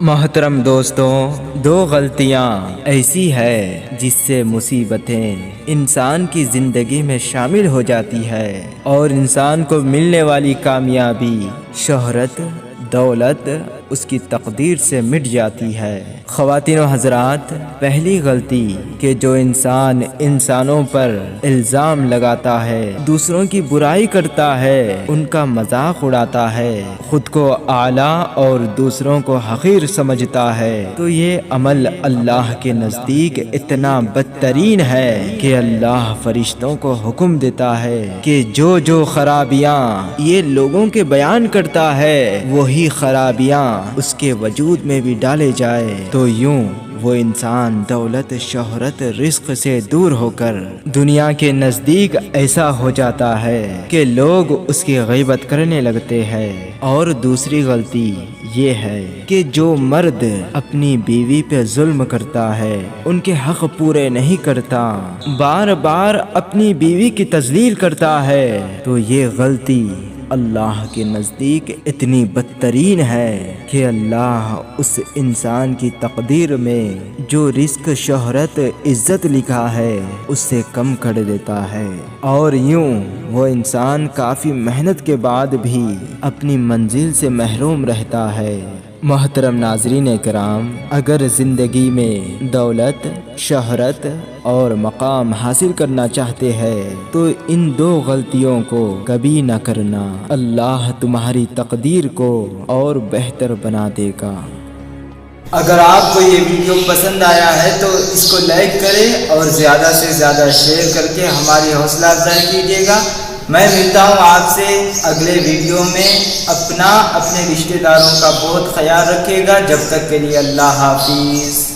محترم دوستوں، دو غلطیاں ایسی ہے جس سے مصیبتیں انسان کی زندگی میں شامل ہو جاتی ہے اور انسان کو ملنے والی کامیابی، شہرت، دولت اس کی تقدیر سے مٹ جاتی ہے۔ خواتین و حضرات، پہلی غلطی کہ جو انسان انسانوں پر الزام لگاتا ہے، دوسروں کی برائی کرتا ہے، ان کا مذاق اڑاتا ہے، خود کو اعلیٰ اور دوسروں کو حقیر سمجھتا ہے، تو یہ عمل اللہ کے نزدیک اتنا بدترین ہے کہ اللہ فرشتوں کو حکم دیتا ہے کہ جو خرابیاں یہ لوگوں کے بیان کرتا ہے وہی خرابیاں اس کے وجود میں بھی ڈالے جائے، تو یوں وہ انسان دولت، شہرت، رزق سے دور ہو کر دنیا کے نزدیک ایسا ہو جاتا ہے کہ لوگ اس کی غیبت کرنے لگتے ہیں۔ اور دوسری غلطی یہ ہے کہ جو مرد اپنی بیوی پہ ظلم کرتا ہے، ان کے حق پورے نہیں کرتا، بار بار اپنی بیوی کی تذلیل کرتا ہے، تو یہ غلطی اللہ کے نزدیک اتنی بدترین ہے کہ اللہ اس انسان کی تقدیر میں جو رزق، شہرت، عزت لکھا ہے اس سے کم کر دیتا ہے، اور یوں وہ انسان کافی محنت کے بعد بھی اپنی منزل سے محروم رہتا ہے۔ محترم ناظرین کرام، اگر زندگی میں دولت، شہرت اور مقام حاصل کرنا چاہتے ہیں تو ان دو غلطیوں کو کبھی نہ کرنا، اللہ تمہاری تقدیر کو اور بہتر بنا دے گا۔ اگر آپ کو یہ ویڈیو پسند آیا ہے تو اس کو لائک کریں اور زیادہ سے زیادہ شیئر کر کے ہماری حوصلہ افزائی کیجیے گا۔ میں ملتا ہوں آپ سے اگلے ویڈیو میں۔ اپنے رشتہ داروں کا بہت خیال رکھیے گا۔ جب تک کے لیے اللہ حافظ۔